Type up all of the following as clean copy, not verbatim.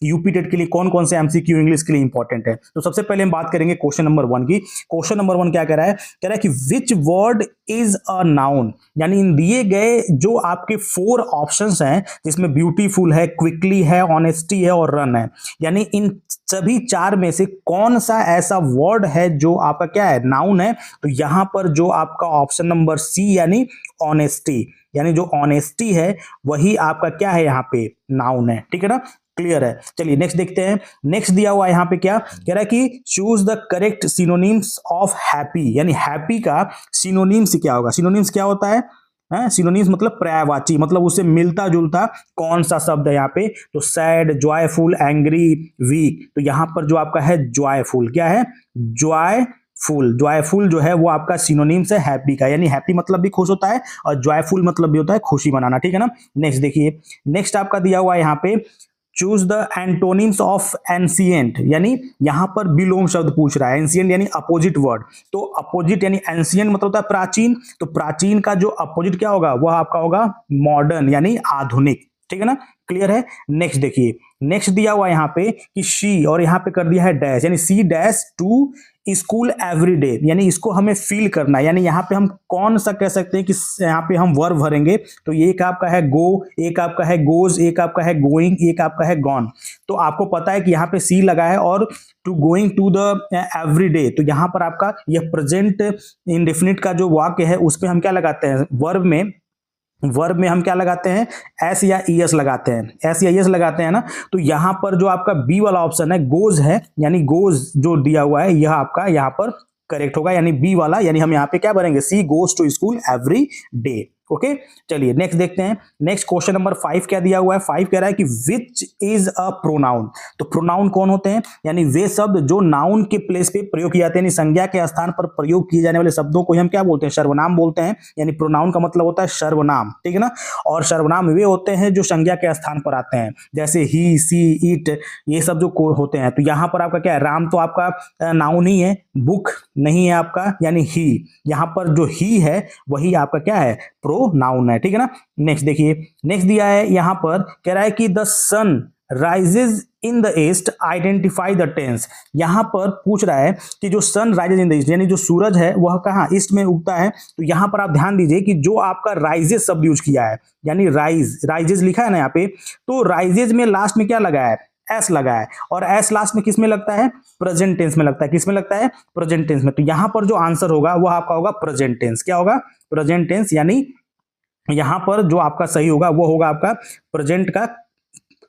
UP TET के लिए कौन कौन से एमसीक्यू इंग्लिश के लिए इंपॉर्टेंट है। तो सबसे पहले हम बात करेंगे क्वेश्चन नंबर 1 की। क्वेश्चन नंबर 1 क्या कह रहा है? कह रहा है कि विच वर्ड इज अ नाउन, यानी इन दिए गए जो आपके 4 ऑप्शंस हैं, जिसमें ब्यूटीफुल है, क्विकली है, ऑनेस्टी है और रन है, यानी इन सभी 4 में से कौन सा ऐसा वर्ड है जो आपका क्या है, नाउन है। तो यहां पर जो आपका ऑप्शन नंबर सी यानी ऑनेस्टी, यानी जो ऑनेस्टी है वही आपका क्या है, यहाँ पे नाउन है। ठीक है ना, क्लियर है। चलिए नेक्स्ट देखते हैं। नेक्स्ट दिया हुआ यहाँ पे क्या कह रहा है कि choose the correct synonyms of happy, यानी हैप्पी का सिनोनिम्स क्या होगा। सिनोनिम्स क्या होता है? सिनोनिम्स मतलब पर्यायवाची, मतलब उससे मिलता जुलता कौन सा शब्द है यहाँ पे। तो सैड, जॉयफुल, एंग्री, वीक। तो यहाँ पर जो आपका है जॉयफुल, क्या है, जॉयफुल। जॉयफुल जो है वो आपका सिनोनिम्स है हैप्पी का, यानी हैप्पी मतलब भी खुश होता है और जॉयफुल मतलब भी होता है खुशी मनाना। ठीक है ना। नेक्स्ट देखिए, नेक्स्ट आपका दिया हुआ है यहाँ पे choose the antonyms of ancient, यानी यहां पर बिलोंग शब्द पूछ रहा है। एंशिएंट यानी अपोजिट वर्ड, तो अपोजिट यानी एंशिएंट मतलब होता है प्राचीन, तो प्राचीन का जो अपोजिट क्या होगा, वह आपका होगा मॉडर्न यानी आधुनिक। ठीक है ना, क्लियर है। नेक्स्ट देखिए, नेक्स्ट दिया हुआ यहां पे कि शी, और यहां पे कर दिया है डैश, यानी C dash to school every day, यानी इसको हमें फील करना है। यानी यहाँ पे हम कौन सा कह सकते हैं कि यहाँ पे हम वर्ब भरेंगे। तो एक आपका है गो, एक आपका है गोज, एक आपका है गोइंग, एक आपका है गॉन। तो आपको पता है कि यहाँ पे सी लगा है और to going to the every day, तो यहाँ पर आपका यह प्रेजेंट इंडेफिनिट का जो वाक्य है उस पर हम क्या लगाते हैं, वर्ब में हम क्या लगाते हैं, एस या ईएस लगाते हैं, एस या ईएस लगाते हैं ना। तो यहां पर जो आपका बी वाला ऑप्शन है गोज है, यानी गोज जो दिया हुआ है यह आपका यहां पर करेक्ट होगा, यानी बी वाला, यानी हम यहां पे क्या भरेंगे, she goes to school every day. Okay, चलिए नेक्स्ट देखते हैं। नेक्स्ट क्वेश्चन नंबर 5 क्या दिया हुआ है? 5 कह रहा है कि विच इज अ प्रोनाउन। तो प्रोनाउन कौन होते हैं, यानी वे शब्द जो नाउन के प्लेस पे प्रयोग किए जाते हैं, यानी संज्ञा के स्थान पर प्रयोग किए जाने वाले शब्दों को हम क्या बोलते हैं, सर्वनाम बोलते हैं। यानी प्रोनाउन का मतलब होता है सर्वनाम। ठीक है ना, और सर्वनाम वे होते हैं जो संज्ञा के स्थान पर आते हैं, जैसे ही, सी, इट, ये सब जो होते हैं। तो यहां पर आपका क्या है, राम तो आपका नाउन ही है, बुक नहीं है आपका, यानी ही। यहां पर जो ही है वही आपका क्या है, प्रोनाउन है। ठीक है ना। नेक्स्ट देखिए, नेक्स्ट दिया है यहां पर, कह रहा है कि the sun rises in the east, identify the tense. यहां पर पूछ रहा है कि जो sun rises in the east, यानी जो सूरज है वह कहां, ईस्ट में उगता है। तो यहां पर आप ध्यान दीजिए कि जो आपका राइजेज शब्द यूज किया है, यानी राइज, राइजेज लिखा है ना यहाँ पे, तो राइजेज में लास्ट में क्या लगा है, एस लगा है, और एस लास्ट में किस में लगता है, प्रेजेंट टेंस में लगता है। किस में लगता है, प्रेजेंट टेंस में। तो यहां पर जो आंसर होगा वह आपका होगा प्रेजेंट टेंस। क्या होगा, प्रेजेंट टेंस, यानी यहां पर जो आपका सही होगा वो होगा आपका प्रेजेंट का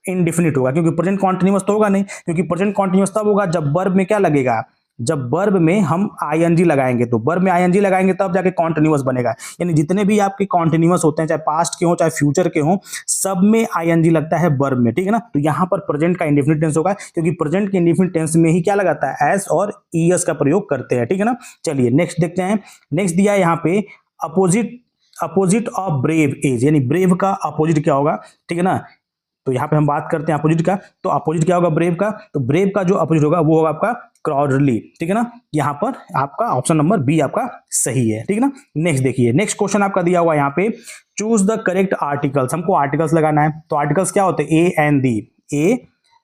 इंडिफिनिट होगा, क्योंकि प्रेजेंट कॉन्टिन्यूअस तो होगा नहीं, क्योंकि प्रेजेंट कॉन्टिन्यूअस तब होगा जब वर्ब में क्या लगेगा, जब वर्ब में हम आईएनजी लगाएंगे। तो वर्ब में आईएनजी लगाएंगे तब जाके कॉन्टिन्यूअस बनेगा। यानी जितने भी आपके कॉन्टिन्यूअस होते हैं, चाहे पास्ट के हो चाहे फ्यूचर के हो, सब में आईएनजी लगता है वर्ब में। ठीक है ना, तो यहां पर प्रेजेंट का इंडिफिनिट टेंस होगा, क्योंकि प्रेजेंट के इंडिफिनिट टेंस में ही क्या लगाता है, एस और ईएस का प्रयोग करते हैं। ठीक है ना, चलिए नेक्स्ट देखते हैं। नेक्स्ट दिया है यहाँ पे अपोजिट ऑफ ब्रेव इज, यानी ब्रेव का अपोजिट क्या होगा। ठीक है ना, तो यहां पे हम बात करते हैं अपोजिट का। तो अपोजिट क्या होगा ब्रेव का, तो ब्रेव का जो अपोजिट होगा वो होगा आपका क्राउडली। ठीक है ना, यहां पर आपका ऑप्शन नंबर बी आपका सही है। ठीक है ना। नेक्स्ट देखिए, नेक्स्ट क्वेश्चन आपका दिया हुआ यहाँ पे, चूज द करेक्ट आर्टिकल्स। हमको आर्टिकल्स लगाना है। तो आर्टिकल्स क्या होते हैं, A N the, A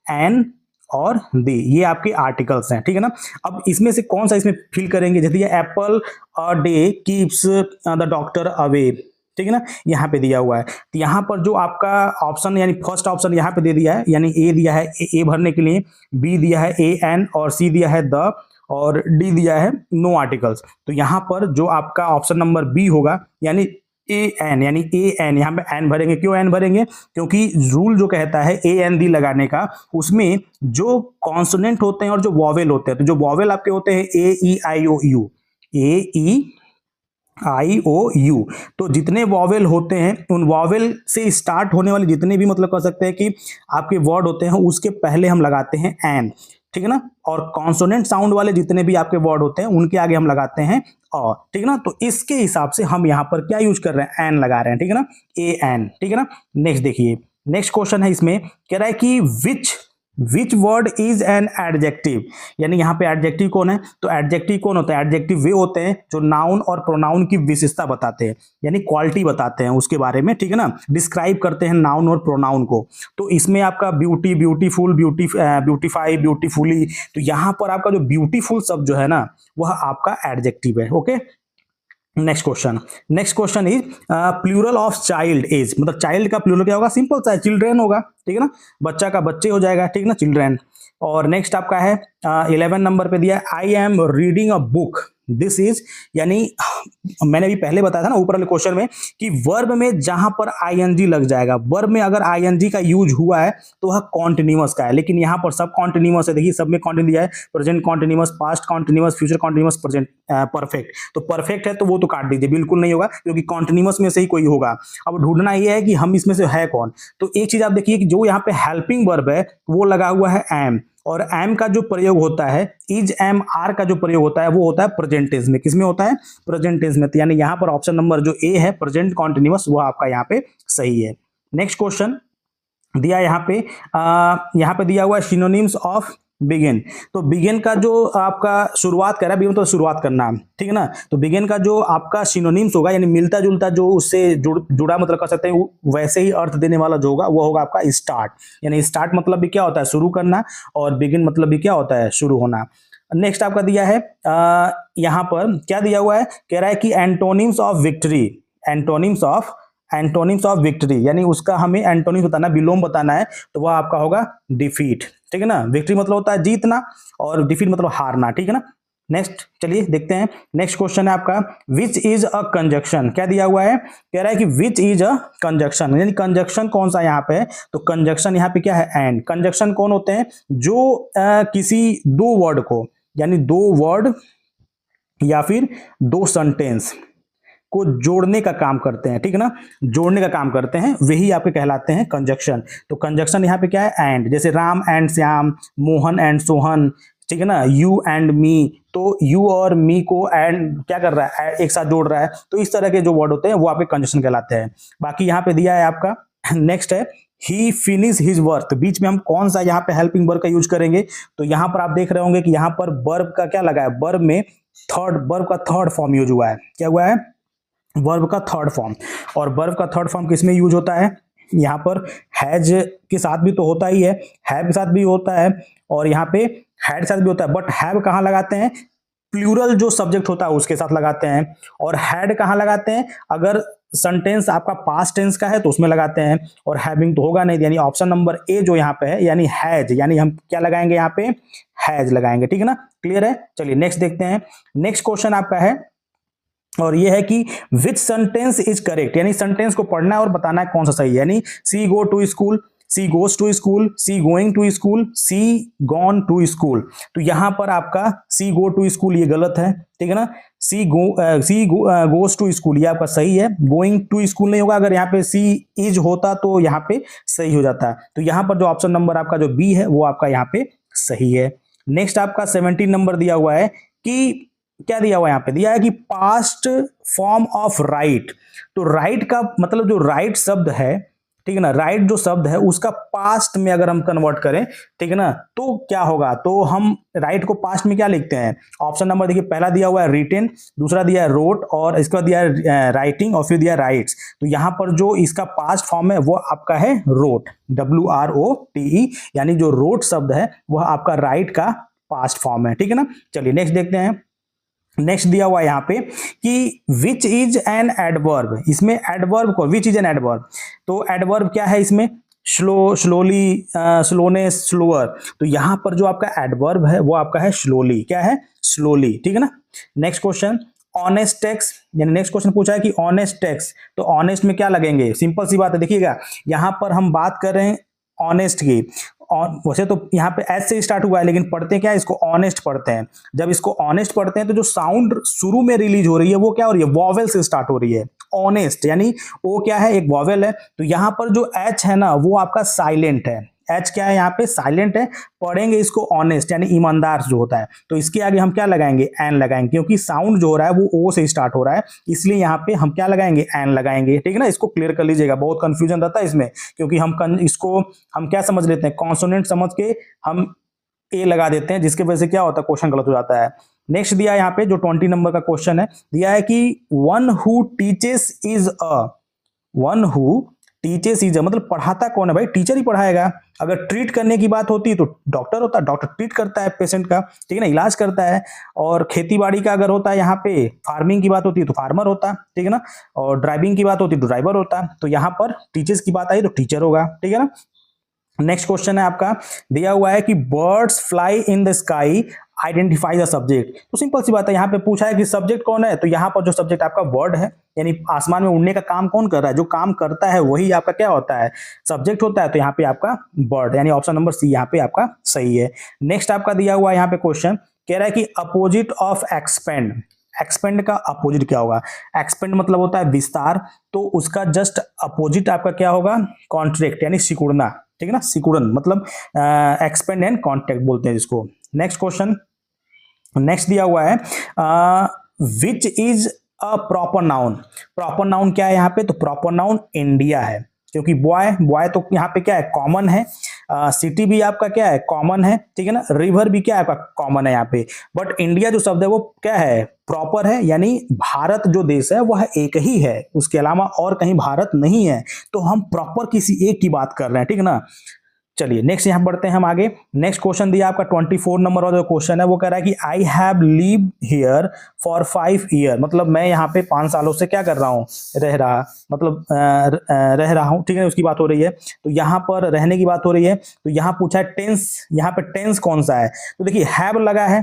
N और दी, ये आपके आर्टिकल्स हैं। ठीक है ना। अब इसमें से कौन सा इसमें फिल करेंगे, जैसे ये Apple a day keeps the doctor away. ठीक है ना, यहाँ पे दिया हुआ है। तो यहाँ पर जो आपका ऑप्शन, यानी फर्स्ट ऑप्शन यहाँ पे दे दिया है, यानी ए दिया है, ए भरने के लिए, बी दिया है ए एन, और सी दिया है द, और डी दिया है नो आर्टिकल्स। तो यहाँ पर जो आपका ऑप्शन नंबर बी होगा, यानी ए एन, यानी ए एन, यहाँ पे एन भरेंगे। क्यों एन भरेंगे, क्योंकि रूल जो कहता है ए एन डी लगाने का, उसमें जो कॉन्सोनेंट होते हैं और जो वॉवेल होते हैं, तो जो वॉवेल आपके होते हैं ए ई आई ओ you, A E I O you, तो जितने वॉवेल होते हैं उन वॉवेल से स्टार्ट होने वाले जितने भी, मतलब कह सकते हैं कि आपके वर्ड होते हैं, उसके पहले हम लगाते हैं एन। ठीक है ना, और कॉन्सोनेंट साउंड वाले जितने भी आपके वर्ड होते हैं उनके आगे हम लगाते हैं और। ठीक है ना, तो इसके हिसाब से हम यहाँ पर क्या यूज कर रहे हैं, एन लगा रहे हैं। ठीक है ना, ए एन। ठीक है ना। नेक्स्ट देखिए, नेक्स्ट क्वेश्चन है इसमें, कह रहा है कि which which word is an adjective, यानी यहाँ पे एडजेक्टिव कौन है, तो एडजेक्टिव कौन होता है, एडजेक्टिव वे होते हैं जो नाउन और प्रोनाउन की विशेषता बताते हैं, यानी क्वालिटी बताते हैं उसके बारे में, ठीक है ना, डिस्क्राइब करते हैं नाउन और प्रोनाउन को। तो इसमें आपका ब्यूटी, ब्यूटीफुल, ब्यूटीफाई, ब्यूटीफुली, तो यहाँ पर आपका जो ब्यूटीफुल शब्द जो है ना वह आपका एडजेक्टिव है। Okay, next question is plural of child is, मतलब चाइल्ड का प्लूरल क्या होगा, सिंपल सा है, चिल्ड्रेन होगा, ठीक है ना, बच्चा का बच्चे हो जाएगा, ठीक है ना, चिल्ड्रेन। और नेक्स्ट आपका है 11 नंबर पे दिया I am reading a book, this is, यानी मैंने भी पहले बताया था ना ऊपर वाले क्वेश्चन में कि वर्ब में जहां पर आईएनजी लग जाएगा, वर्ब में अगर आईएनजी का यूज हुआ है तो वह कॉन्टिन्यूअस का है, लेकिन यहां पर सब कॉन्टिन्यूअस है, देखिए सब में कॉन्टिन्यू दिया है, present continuous, past continuous, future continuous, present perfect. तो परफेक्ट है तो वो तो काट दीजिए, बिल्कुल नहीं होगा क्योंकि कॉन्टिन्यूअस में से ही कोई होगा। अब ढूंढना ये है कि हम इसमें से है कौन। तो एक चीज आप देखिए कि जो यहाँ पे हेल्पिंग वर्ब है वो लगा हुआ है एम, और एम का जो प्रयोग होता है, इज एम आर का जो प्रयोग होता है वो होता है प्रेजेंट टेंस में, किसमें होता है, प्रेजेंट टेंस में। तो यानी यहां पर ऑप्शन नंबर जो ए है प्रेजेंट कॉन्टिन्यूअस वो आपका यहाँ पे सही है। नेक्स्ट क्वेश्चन दिया यहाँ पे दिया हुआ है सिनोनिम्स ऑफ बिगिन। तो बिगिन का जो आपका शुरुआत कर रहा है, बिगिन तो शुरुआत करना, ठीक है ना, तो बिगिन का जो आपका सिनोनिम्स होगा यानी मिलता जुलता जो उससे जुड़ा मतलब कर सकते हैं वैसे ही अर्थ देने वाला जो होगा वो होगा आपका स्टार्ट, यानी स्टार्ट मतलब भी क्या होता है, शुरू करना, और बिगिन मतलब भी क्या होता है, शुरू होना। नेक्स्ट आपका दिया है यहाँ पर क्या दिया हुआ है, कह रहा है कि antonyms of victory, antonyms of victory, यानी उसका हमें एंटोनिम्स बताना, विलोम बताना है, तो वह आपका होगा डिफीट, ठीक है ना, विक्ट्री मतलब होता है जीतना और डिफीट मतलब हारना, ठीक है ना। नेक्स्ट चलिए देखते हैं, नेक्स्ट क्वेश्चन है आपका विच इज अ कंजक्शन, क्या दिया हुआ है, कह रहा है कि विच इज अ कंजक्शन, यानी कंजक्शन कौन सा यहाँ पे है, तो कंजक्शन यहाँ पे क्या है, एंड। कंजक्शन कौन होते हैं, जो किसी दो वर्ड को, यानी दो वर्ड या फिर दो सेंटेंस को जोड़ने का काम करते हैं, ठीक है ना, जोड़ने का काम करते हैं, वही आपके कहलाते हैं कंजक्शन। तो कंजक्शन यहाँ पे क्या है, एंड, जैसे राम एंड श्याम, मोहन एंड सोहन, ठीक है ना, यू एंड मी, तो यू और मी को एंड क्या कर रहा है, एक साथ जोड़ रहा है, तो इस तरह के जो वर्ड होते हैं वो आपके कंजक्शन कहलाते हैं। बाकी यहाँ पे दिया है आपका नेक्स्ट है ही फिनिश हिज वर्क, तो बीच में हम कौन सा यहाँ पे हेल्पिंग वर्ब का यूज करेंगे, तो यहाँ पर आप देख रहे होंगे कि यहाँ पर वर्ब का क्या लगा है, वर्ब में वर्ब का थर्ड फॉर्म यूज हुआ है, क्या हुआ है, वर्ब का थर्ड फॉर्म। और वर्ब का थर्ड फॉर्म किसमें यूज होता है, यहाँ पर हैज के साथ भी तो होता ही है, हैव के साथ भी होता है, और यहाँ पे हैड के साथ भी होता है, बट हैव कहाँ लगाते हैं, प्लूरल जो सब्जेक्ट होता है उसके साथ लगाते हैं। और हैड कहाँ लगाते हैं, अगर सेंटेंस आपका पास्ट टेंस का है तो उसमें लगाते हैं, और हैविंग तो होगा नहीं, यानी ऑप्शन नंबर ए जो यहाँ पे है यानी हैज, यानी हम क्या लगाएंगे यहाँ पे, हैज लगाएंगे, ठीक है ना, क्लियर है। चलिए नेक्स्ट देखते हैं, नेक्स्ट क्वेश्चन आपका है और ये है कि विच सेंटेंस इज करेक्ट, यानी सेंटेंस को पढ़ना है और बताना है कौन सा सही है, यानी she go to school, she goes to school, she going to school, she gone to school. तो यहां पर आपका सी गो टू स्कूल ये गलत है, ठीक है ना, सी गोज टू स्कूल ये आपका सही है, गोइंग टू स्कूल नहीं होगा, अगर यहाँ पे सी इज होता तो यहाँ पे सही हो जाता है। तो यहाँ पर जो ऑप्शन नंबर आपका जो बी है वो आपका यहाँ पे सही है। नेक्स्ट आपका 17 नंबर दिया हुआ है कि क्या दिया हुआ है, यहाँ पे दिया है कि पास्ट फॉर्म ऑफ राइट। तो राइट का मतलब जो राइट शब्द है, ठीक है ना, राइट जो शब्द है उसका पास्ट में अगर हम कन्वर्ट करें, ठीक है ना, तो क्या होगा, तो हम राइट को पास्ट में क्या लिखते हैं, ऑप्शन नंबर देखिए पहला दिया हुआ है रिटेन, दूसरा दिया है रोट, और इसका दिया है राइटिंग, और फिर दिया है राइट्स। तो यहाँ पर जो इसका पास्ट फॉर्म है वो आपका है रोट, WROTE, यानी जो रोट शब्द है वह आपका राइट का पास्ट फॉर्म है, ठीक है ना। चलिए नेक्स्ट देखते हैं, नेक्स्ट दिया हुआ है यहाँ पे कि विच इज एन एडवर्ब, इसमें एडवर्ब को विच इज एन एडवर्ब, तो एडवर्ब क्या है इसमें, स्लो, स्लोली, स्लोनेस, स्लोअर। तो यहां पर जो आपका एडवर्ब है वो आपका है स्लोली, क्या है, स्लोली, ठीक है ना। नेक्स्ट क्वेश्चन ऑनेस्ट टैक्स, यानी नेक्स्ट क्वेश्चन पूछा है कि ऑनेस्ट टैक्स, तो ऑनेस्ट में क्या लगेंगे, सिंपल सी बात है, देखिएगा यहां पर हम बात कर रहे हैं ऑनेस्ट की, वैसे तो यहाँ पे एस से स्टार्ट हुआ है लेकिन पढ़ते क्या है, इसको ऑनेस्ट पढ़ते हैं। जब इसको ऑनेस्ट पढ़ते हैं तो जो साउंड शुरू में रिलीज हो रही है वो क्या हो रही है, वॉवेल से स्टार्ट हो रही है, ऑनेस्ट, यानी वो क्या है, एक वॉवेल है। तो यहाँ पर जो एच है ना वो आपका साइलेंट है, एच क्या है यहाँ पे साइलेंट है, पढ़ेंगे इसको ऑनेस्ट यानी ईमानदार जो होता है, तो इसके आगे हम क्या लगाएंगे एन लगाएंगे, क्योंकि साउंड जो हो रहा है वो ओ से स्टार्ट हो रहा है, इसलिए यहाँ पे हम क्या लगाएंगे एन लगाएंगे, ठीक है ना। इसको क्लियर कर लीजिएगा, बहुत कंफ्यूजन रहता है इसमें, क्योंकि इसको हम क्या समझ लेते हैं कॉन्सोनेंट समझ के हम ए लगा देते हैं, जिसके वजह से क्या होता है क्वेश्चन गलत हो जाता है। नेक्स्ट दिया है यहाँ पे जो 20 नंबर का क्वेश्चन है, दिया है कि वन हु टीचेस इज मतलब पढ़ाता कौन है भाई, टीचर ही पढ़ाएगा। अगर ट्रीट करने की बात होती है तो डॉक्टर होता है, डॉक्टर ट्रीट करता है पेशेंट का, ठीक है ना, इलाज करता है। और खेती बाड़ी का अगर होता है यहाँ पे, फार्मिंग की बात होती है तो फार्मर होता है, ठीक है ना। और ड्राइविंग की बात होती है तो ड्राइवर होता है। तो यहाँ पर टीचर्स की बात आई तो टीचर होगा, ठीक है ना। नेक्स्ट क्वेश्चन है आपका, दिया हुआ है कि birds fly in the sky identify the subject. तो सिंपल सी बात है, यहाँ पे पूछा है कि सब्जेक्ट कौन है, तो यहाँ पर जो सब्जेक्ट आपका बर्ड है, यानी आसमान में उड़ने का काम कौन कर रहा है, जो काम करता है वही आपका क्या होता है सब्जेक्ट होता है। तो यहाँ पे आपका बर्ड, यानी ऑप्शन नंबर सी यहाँ पे आपका सही है। नेक्स्ट आपका दिया हुआ है यहाँ पे क्वेश्चन, कह रहा है कि अपोजिट ऑफ एक्सपेंड, एक्सपेंड का अपोजिट क्या होगा। एक्सपेंड मतलब होता है विस्तार, तो उसका जस्ट अपोजिट आपका क्या होगा कॉन्ट्रैक्ट, यानी सिकुड़ना, ठीक है ना, सिकुड़न मतलब एक्सपेंड एंड कॉन्ट्रैक्ट बोलते हैं जिसको। नेक्स्ट क्वेश्चन, नेक्स्ट दिया हुआ है which is a proper noun. Proper noun क्या है यहाँ पे, तो प्रॉपर नाउन इंडिया है, क्योंकि बॉय तो यहाँ पे क्या है कॉमन है, सिटी भी आपका क्या है कॉमन है, ठीक है ना, रिवर भी क्या है आपका कॉमन है यहाँ पे। बट इंडिया जो शब्द है वो क्या है प्रॉपर है, यानी भारत जो देश है वह एक ही है, उसके अलावा और कहीं भारत नहीं है। तो हम प्रॉपर किसी एक की बात कर रहे हैं, ठीक है ना। चलिए नेक्स्ट यहाँ बढ़ते हैं हम आगे। नेक्स्ट क्वेश्चन दिया आपका 24 नंबर वाला जो क्वेश्चन है वो कह रहा है कि I have lived here for 5 year, मतलब मैं यहाँ पे 5 सालों से क्या कर रहा हूँ रह रहा हूँ, ठीक है, उसकी बात हो रही है। तो यहाँ पर रहने की बात हो रही है, तो यहाँ पूछा है टेंस, यहाँ पे टेंस कौन सा है, तो देखिए हैव लगा है,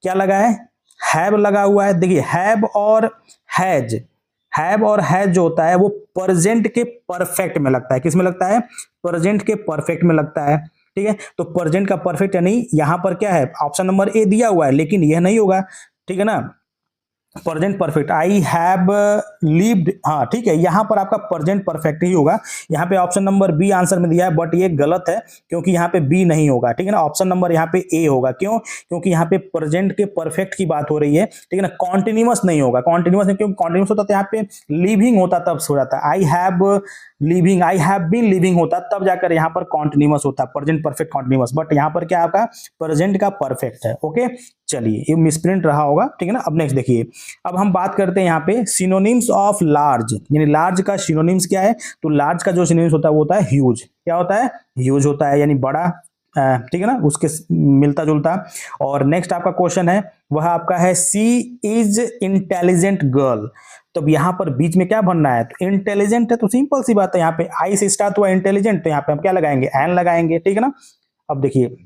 क्या लगा है हैव लगा हुआ है। देखिए हैव और हैज जो होता है वो प्रेजेंट के परफेक्ट में लगता है, किस में लगता है प्रेजेंट के परफेक्ट में लगता है, ठीक है। तो प्रेजेंट का परफेक्ट यानी यहां पर क्या है ऑप्शन नंबर ए दिया हुआ है, लेकिन यह नहीं होगा, ठीक है ना। Present perfect I have lived, हाँ ठीक है, यहां पर आपका प्रेजेंट परफेक्ट ही होगा। यहाँ पे ऑप्शन नंबर बी आंसर में दिया है, बट ये गलत है, क्योंकि यहाँ पे बी नहीं होगा, ठीक है ना। ऑप्शन नंबर यहाँ पे ए होगा, क्यों, क्योंकि यहाँ पे प्रेजेंट के परफेक्ट की बात हो रही है, ठीक है ना। कॉन्टिन्यूअस नहीं होगा, कॉन्टिन्यूअस नहीं, क्योंकि कॉन्टिन्यूअस होता तो यहाँ पे लिविंग होता तब हो जाता है, आई हैव बीन लिविंग होता तब जाकर यहाँ पर कॉन्टिन्यूअस होता, प्रेजेंट परफेक्ट कॉन्टिन्यूअस, बट यहाँ पर क्या आपका प्रेजेंट का परफेक्ट है। ओके चलिए, ये मिसप्रिंट रहा होगा, ठीक है ना। अब नेक्स्ट देखिए, अब हम बात करते हैं यहाँ पे सिनोनिम्स ऑफ लार्ज, यानी लार्ज का सिनोनिम्स क्या है, तो लार्ज का जो सिनोनिम्स होता है वो होता है ह्यूज। क्या होता है ह्यूज होता है, यानी बड़ा, ठीक है ना, उसके मिलता जुलता। और नेक्स्ट आपका क्वेश्चन है वह आपका है सी इज इंटेलिजेंट गर्ल, तो यहाँ पर बीच में क्या बनना है, तो इंटेलिजेंट है, तो सिंपल सी बात है, यहाँ पे आई से स्टार्ट हुआ इंटेलिजेंट, तो यहाँ पे हम क्या लगाएंगे एन लगाएंगे, ठीक है ना। अब देखिए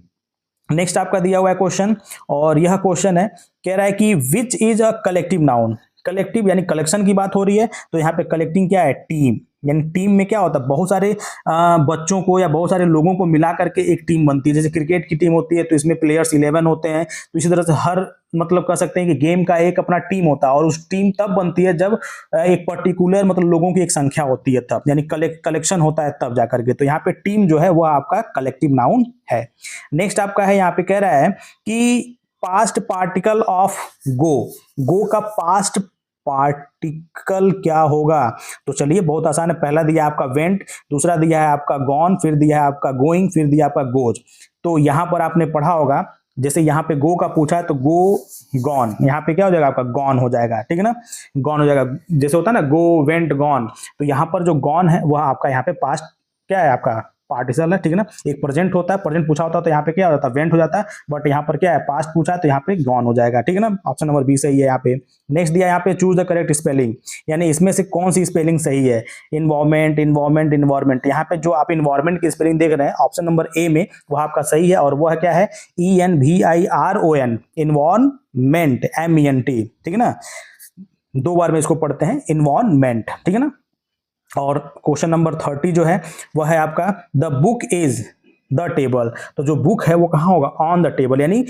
नेक्स्ट आपका दिया हुआ है क्वेश्चन, और यह क्वेश्चन है कह रहा है कि which is a collective noun. Collective यानी कलेक्शन की बात हो रही है, तो यहाँ पे कलेक्टिंग क्या है टीम, यानी टीम में क्या होता है बहुत सारे बच्चों को या बहुत सारे लोगों को मिला करके एक टीम बनती है। जैसे क्रिकेट की टीम होती है तो इसमें प्लेयर्स 11 होते हैं, तो इसी तरह से हर मतलब कह सकते हैं कि गेम का एक अपना टीम होता है, और उस टीम तब बनती है जब एक पर्टिकुलर मतलब लोगों की एक संख्या होती है तब, यानी कलेक्शन होता है तब जाकर के। तो यहाँ पे टीम जो है वह आपका कलेक्टिव नाउन है। नेक्स्ट आपका है यहाँ पे कह रहा है कि पास्ट पार्टिकल ऑफ गो का पास्ट पार्टिकल क्या होगा, तो चलिए बहुत आसान है, पहला दिया है आपका वेंट, दूसरा दिया है आपका गॉन, फिर दिया है आपका गोइंग, फिर दिया आपका गोज। तो यहां पर आपने पढ़ा होगा, जैसे यहाँ पे गो का पूछा है तो गो गॉन, यहाँ पे क्या हो जाएगा आपका गॉन हो जाएगा, ठीक है ना, गॉन हो जाएगा। जैसे होता है ना गो वेंट गॉन, तो यहाँ पर जो गॉन है वह आपका यहाँ पे पास्ट क्या है आपका पार्टिकल है, ठीक है ना। एक प्रेजेंट होता है, प्रेजेंट पूछा होता है तो यहाँ पे क्या हो जाता है वेंट हो जाता है, बट यहाँ पर क्या है पास्ट पूछा है तो यहाँ पे गॉन हो जाएगा, ठीक है ना। ऑप्शन नंबर बी सही है यहाँ पे। नेक्स्ट दिया यहाँ पे चूज द करेक्ट स्पेलिंग, यानी इसमें से कौन सी स्पेलिंग सही है, इन्वायरमेंट। यहाँ पे जो आप इन्वायरमेंट की स्पेलिंग देख रहे हैं ऑप्शन नंबर ए में वह आपका सही है, और वह क्या है ENVIRON, इन्वायरमेंट MENT, ठीक है ना। 2 बार में इसको पढ़ते हैं इन्वायरमेंट, ठीक है ना। और क्वेश्चन नंबर 30 जो है वह है आपका the book is the table, तो जो बुक है वो कहाँ होगा ऑन द टेबल, यानी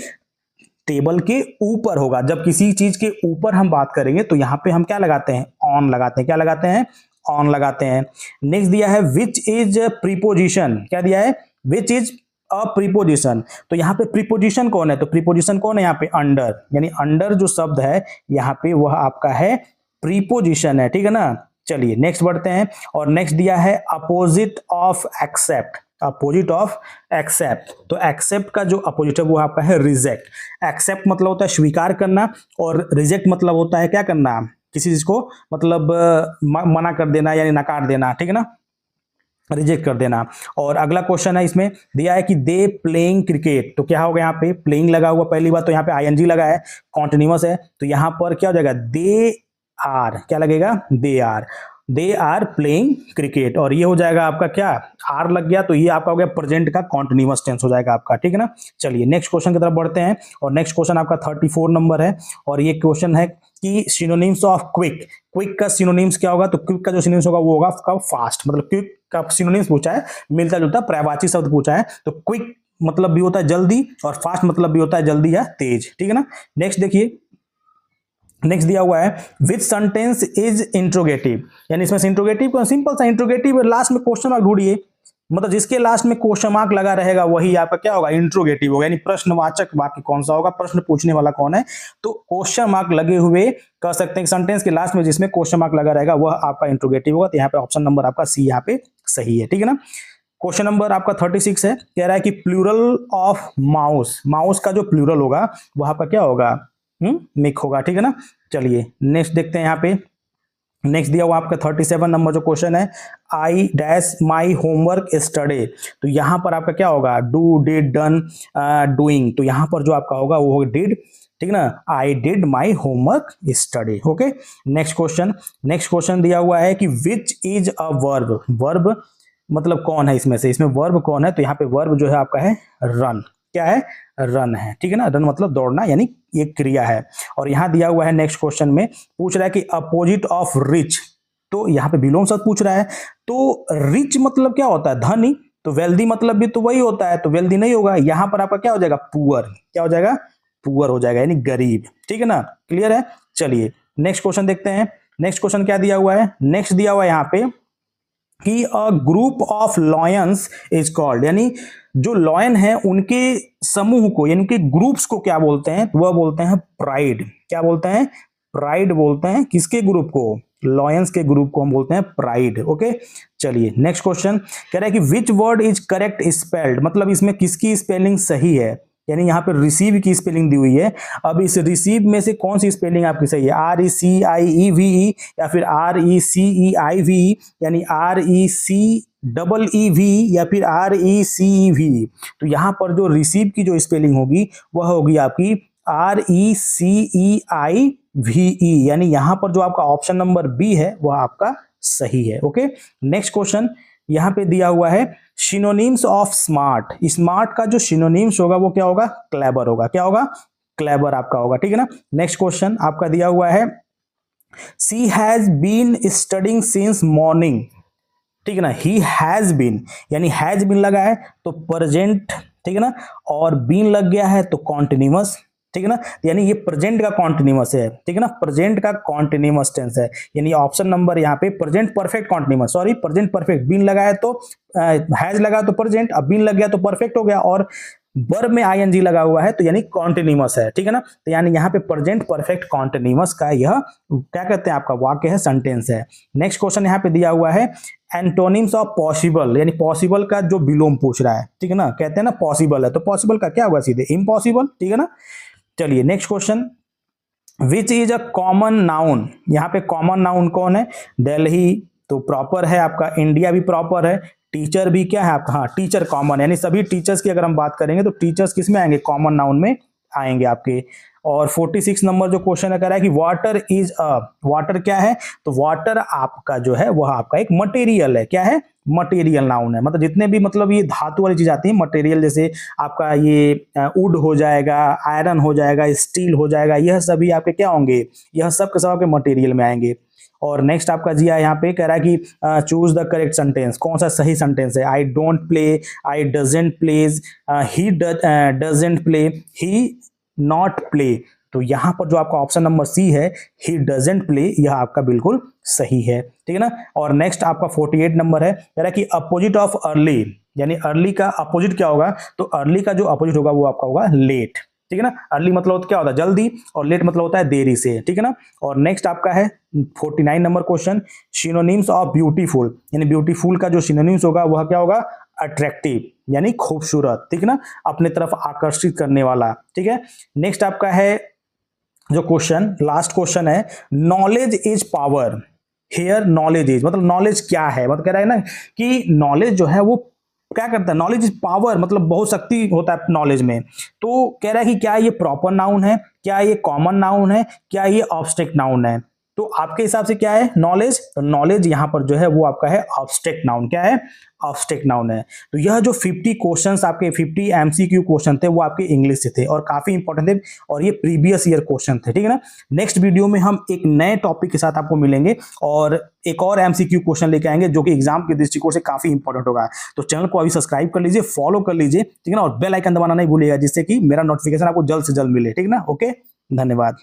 टेबल के ऊपर होगा। जब किसी चीज के ऊपर हम बात करेंगे तो यहाँ पे हम क्या लगाते हैं ऑन लगाते हैं, क्या लगाते हैं ऑन लगाते हैं। नेक्स्ट दिया है विच इज प्रीपोजिशन, क्या दिया है विच इज अ प्रीपोजिशन। तो यहाँ पे प्रीपोजिशन कौन है, तो प्रीपोजिशन कौन है यहाँ पे, अंडर, यानी अंडर जो शब्द है यहाँ पे वह आपका है प्रीपोजिशन है, ठीक है ना। चलिए नेक्स्ट बढ़ते हैं, और नेक्स्ट दिया है opposite of except, opposite of except. तो एक्सेप्ट का जो अपोजिट है वो आपका है रिजेक्ट। एक्सेप्ट मतलब होता है स्वीकार करना, और रिजेक्ट मतलब होता है क्या करना, किसी चीज को मतलब मना कर देना यानी नकार देना, ठीक है ना, रिजेक्ट कर देना। और अगला क्वेश्चन है, इसमें दिया है कि दे प्लेइंग क्रिकेट, तो क्या होगा यहाँ पे, प्लेइंग लगा हुआ पहली बात, तो यहाँ पे आईएनजी लगा है, कॉन्टिन्यूअस है, तो यहाँ पर क्या हो जाएगा, दे आर, क्या लगेगा, दे आर प्लेइंग क्रिकेट, और ये हो जाएगा आपका क्या, आर लग गया, तो ये आपका हो गया प्रेजेंट का कॉन्टिन्यूअस टेंस हो जाएगा आपका, ठीक है ना। चलिए नेक्स्ट क्वेश्चन की तरफ बढ़ते हैं, और नेक्स्ट क्वेश्चन आपका 34 नंबर है, और ये क्वेश्चन है कि सिनोनिम्स ऑफ क्विक, क्विक का सिनोनिम्स क्या होगा, तो क्विक का जो सिनोनिम्स होगा वो होगा आपका फास्ट, मतलब क्विक का सिनोनिम्स पूछा है, मिलता जुलता पर्यायवाची शब्द पूछा है, तो क्विक मतलब भी होता है जल्दी, और फास्ट मतलब भी होता है जल्दी या तेज, ठीक है ना। नेक्स्ट देखिए, नेक्स्ट दिया हुआ है विच सेंटेंस इज इंट्रोगेटिव, यानी इसमें से इंट्रोगेटिव को सिंपल सा इंट्रोगेटिव लास्ट में क्वेश्चन मार्क ढूंढिए, मतलब जिसके लास्ट में क्वेश्चन मार्क लगा रहेगा वही आपका क्या होगा, इंट्रोगेटिव होगा, यानी प्रश्नवाचक वाक्य कौन सा होगा, प्रश्न पूछने वाला कौन है, तो क्वेश्चन मार्क लगे हुए कह सकते हैं कि सेंटेंस के लास्ट में जिसमें क्वेश्चन मार्क लगा रहेगा वह आपका इंट्रोगेटिव होगा, तो यहाँ पे ऑप्शन नंबर आपका सी यहाँ पे सही है, ठीक है ना। क्वेश्चन नंबर आपका 36 है, कह रहा है कि प्लूरल ऑफ माउस, माउस का जो प्लूरल होगा वह आपका क्या होगा, मिक होगा, ठीक है ना। चलिए नेक्स्ट देखते हैं, यहाँ पे नेक्स्ट दिया हुआ आपका 37 नंबर जो क्वेश्चन है, I dash my homework study, तो यहाँ पर आपका क्या होगा, डू डिड डन डूइंग, तो यहाँ पर जो आपका होगा वो होगा डिड, ठीक है ना, I did my homework study, okay. Next question दिया हुआ है कि which is a verb, verb मतलब कौन है इसमें से, इसमें वर्ब कौन है, तो यहाँ पे वर्ब जो है आपका है रन, क्या है, रन है, ठीक है ना, रन मतलब दौड़ना, यानी ये क्रिया है। और यहां दिया हुआ है नेक्स्ट क्वेश्चन में पूछ रहा है कि अपोजिट ऑफ रिच, तो यहाँ पे विलोम शब्द पूछ रहा है, तो रिच मतलब क्या होता है, धनी, तो वेल्दी मतलब भी तो वही होता है, तो वेल्दी नहीं होगा, यहां पर आपका क्या हो जाएगा, पुअर, क्या हो जाएगा, पुअर हो जाएगा, यानी गरीब, ठीक है ना, क्लियर है। चलिए नेक्स्ट क्वेश्चन देखते हैं, नेक्स्ट क्वेश्चन क्या दिया हुआ है, नेक्स्ट दिया हुआ है यहाँ पे कि a group of lions is called, यानी जो लॉयन है उनके समूह को यानी कि ग्रुप्स को क्या बोलते हैं, वह बोलते हैं प्राइड, क्या बोलते हैं, प्राइड बोलते हैं, किसके ग्रुप को, लॉयंस के ग्रुप को हम बोलते हैं प्राइड, ओके। चलिए नेक्स्ट क्वेश्चन कह रहा है कि विच वर्ड इज करेक्ट स्पेल्ड, मतलब इसमें किसकी स्पेलिंग सही है, यानी यहाँ पे रिसीव की स्पेलिंग दी हुई है, अब इस रिसीव में से कौन सी स्पेलिंग आपकी सही है, RECIEVE या फिर RECEIVE, यानी RECEEV या फिर RECEV, तो यहाँ पर जो रिसीव की जो स्पेलिंग होगी वह होगी आपकी RECEIVE, यानी यहाँ पर जो आपका ऑप्शन नंबर बी है वह आपका सही है, ओके। नेक्स्ट क्वेश्चन यहाँ पे दिया हुआ है सिनोनिम्स ऑफ स्मार्ट, स्मार्ट का जो सिनोनिम्स होगा वो क्या होगा, क्लेवर होगा, क्या होगा, क्लेवर आपका होगा, ठीक है ना। नेक्स्ट क्वेश्चन आपका दिया हुआ है she has been studying since morning, ठीक है ना, ही हैज बीन, यानी हैज बीन लगा है तो प्रेजेंट, ठीक है ना, और बीन लग गया है तो कॉन्टिन्यूअस, ठीक है ना, यानी ये प्रेजेंट का कॉन्टिन्यूअस है, ठीक है ना, प्रेजेंट का कॉन्टिन्यूअस टेंस है, यानी ऑप्शन नंबर यहाँ पे present perfect continuous, sorry present perfect, been लगा है तो हैज लगा तो प्रेजेंट, अब बीन लग गया तो परफेक्ट हो गया, और वर्ब में आईएनजी लगा हुआ है तो यानी कॉन्टिन्यूअस है, ठीक है ना, तो यानी यहाँ पे प्रेजेंट परफेक्ट कॉन्टिन्यूअस का यह क्या कहते हैं आपका वाक्य है, सेंटेंस है। नेक्स्ट क्वेश्चन यहाँ पे दिया हुआ है एंटोनिम्स ऑफ पॉसिबल, यानी पॉसिबल का जो विलोम पूछ रहा है, ठीक है ना, कहते हैं ना पॉसिबल है तो पॉसिबल का क्या होगा, सीधे इम्पॉसिबल, ठीक है ना। चलिए next question which is a common noun, यहाँ पे कॉमन नाउन कौन है, दिल्ली तो प्रॉपर है आपका, इंडिया भी प्रॉपर है, टीचर भी क्या है आपका, हाँ टीचर कॉमन, यानी सभी टीचर्स की अगर हम बात करेंगे तो टीचर्स किस में आएंगे, कॉमन नाउन में आएंगे आपके। और 46 नंबर जो क्वेश्चन है कह रहा है कि वाटर इज अ, वाटर क्या है, तो वाटर आपका जो है वह आपका एक मटेरियल है, क्या है, मटेरियल नाउन है, मतलब जितने भी मतलब ये धातु वाली चीज आती है मटेरियल, जैसे आपका ये वुड हो जाएगा, आयरन हो जाएगा, स्टील हो जाएगा, यह सभी आपके क्या होंगे, यह सब के सब आपके मटेरियल में आएंगे। और नेक्स्ट आपका जी यहाँ पे कह रहा है कि चूज द करेक्ट सेंटेंस, कौन सा सही सेंटेंस है, I don't play, I doesn't plays, he doesn't play, he not play, तो यहाँ पर जो आपका ऑप्शन नंबर सी है, ही डजंट प्ले, यह आपका बिल्कुल सही है, ठीक है ना। और नेक्स्ट आपका 48 नंबर है, कह रहा है कि अपोजिट ऑफ अर्ली, यानी अर्ली का अपोजिट क्या होगा, तो अर्ली का जो अपोजिट होगा वो आपका होगा लेट, ठीक है ना। अर्ली मतलब क्या होता है, जल्दी, और लेट मतलब होता है देरी से, ठीक है ना। और नेक्स्ट आपका है 49 number question, synonyms of beautiful, यानी ब्यूटीफुल का जो सिनोनिम्स होगा वह क्या होगा, अट्रैक्टिव, यानी खूबसूरत, ठीक है ना, अपने तरफ आकर्षित करने वाला, ठीक है। नेक्स्ट आपका है जो क्वेश्चन, लास्ट क्वेश्चन है, knowledge is power, here knowledge is, मतलब नॉलेज क्या है, मतलब कह रहा है ना कि नॉलेज जो है वो क्या करता है, नॉलेज इज पावर, मतलब बहुत शक्ति होता है नॉलेज में। तो कह रहा है कि क्या ये प्रॉपर नाउन है, क्या ये कॉमन नाउन है, क्या ये ऑब्स्ट्रैक्ट नाउन है। तो आपके हिसाब से क्या है नॉलेज, तो नॉलेज यहां पर जो है वो आपका है ऑब्स्ट्रैक्ट नाउन, क्या है, ऑब्स्ट्रैक्ट नाउन है। तो यह जो 50 क्वेश्चंस आपके 50 एमसीक्यू क्वेश्चन थे वो आपके इंग्लिश से थे और काफी इंपॉर्टेंट थे, और ये प्रीवियस ईयर क्वेश्चन थे, ठीक है ना। नेक्स्ट वीडियो में हम एक नए टॉपिक के साथ आपको मिलेंगे और एक और एमसीक्यू क्वेश्चन लेके आएंगे जो कि एग्जाम के दृष्टिकोण से काफी इंपॉर्टेंट होगा। तो चैनल को अभी सब्सक्राइब कर लीजिए, फॉलो कर लीजिए, ठीक है ना, और बेल आइकन दबाना नहीं भूलिएगा जिससे कि मेरा नोटिफिकेशन आपको जल्द से जल्द मिले, ठीक है ना। ओके, धन्यवाद।